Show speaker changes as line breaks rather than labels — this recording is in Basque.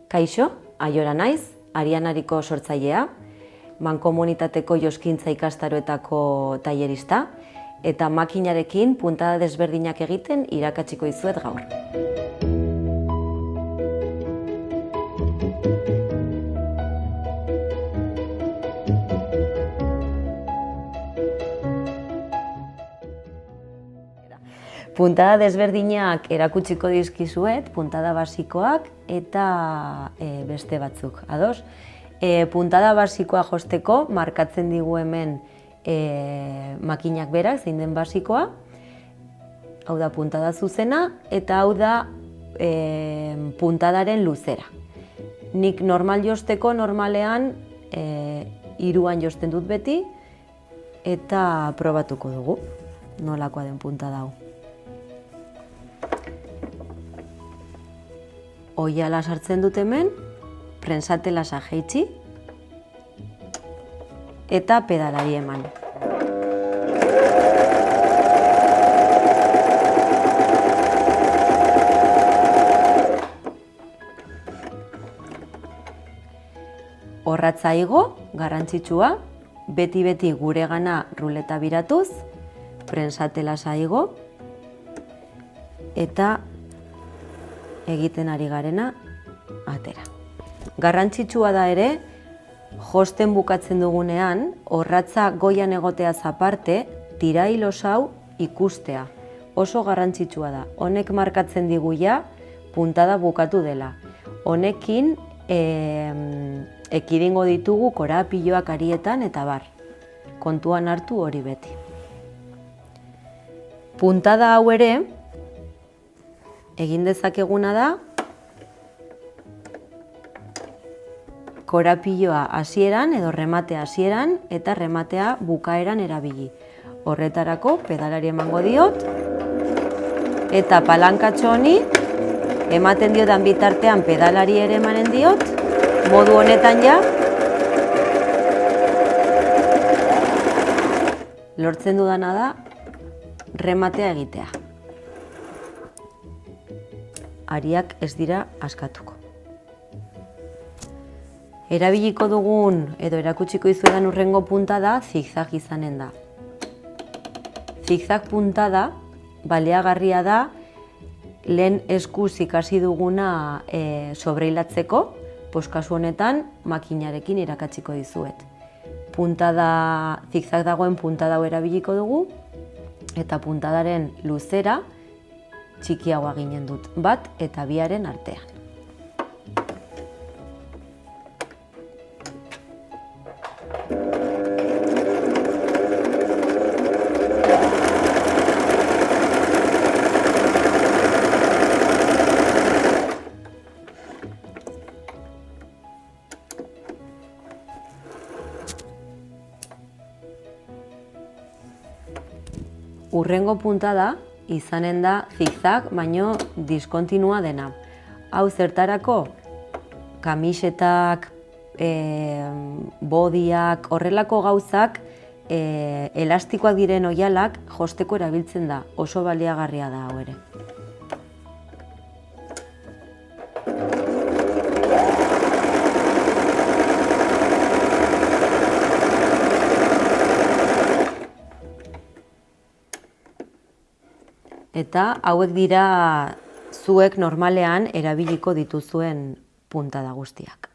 Kaixo, Aiora naiz, Arianariko sortzailea, mankomunitateko joskintza ikastaroetako tailerista eta makinarekin puntada desberdinak egiten irakatsiko dizuet gaur. Puntada desberdinak erakutsiko dizkizuet, puntada basikoak eta beste batzuk. Ados? Puntada basikoa josteko markatzen digu hemen makinak berak, zein den basikoa. Hau da puntada zuzena eta hau da puntadaren luzera. Nik normal josteko normalean 3an josten dut beti eta probatuko dugu nolakoa den puntada hau. Oiala sartzen dut hemen, prensatelasa jaitsi eta pedalari eman. Orratza igo, garrantzitsua, beti guregana ruleta biratuz, prensatelasa igo eta egiten ari garena atera. Garrantzitsua da ere, josten bukatzen dugunean, orratza goian egoteaz aparte, tirailos hau ikustea. Oso garrantzitsua da. Honek markatzen digu ja, puntada bukatu dela. Honekin ekidingo ditugu korapiloak arietan eta bar. Kontuan hartu hori beti. Puntada hau ere, egin dezakeguna da, korapiloa hasieran edo rematea hasieran eta rematea bukaeran erabili. Horretarako pedalari emango diot eta palankatxo honi ematen diodan bitartean pedalari ere emanen diot, modu honetan ja lortzen dudana da rematea egitea. Ariak ez dira askatuko. Erabiliko dugun edo erakutsiko dizuedan hurrengo puntada zigzag izanen da. Zigzag puntada baliagarria da lehen eskuz ikasi duguna sobreilatzeko, kasu honetan makinarekin irakatsiko dizuet. Puntada, zigzag dagoen puntada hau erabiliko dugu eta puntadaren luzera txikiagoa ginen dut, 1 eta 2aren artean. Hurrengo puntada izanen da zigzag, baino diskontinua dena. Hau zertarako, kamisetak, bodiak, horrelako gauzak, elastikoak diren oialak josteko erabiltzen da. Oso baliagarria da hau ere. Eta hauek dira zuek normalean erabiliko dituzuen puntada guztiak.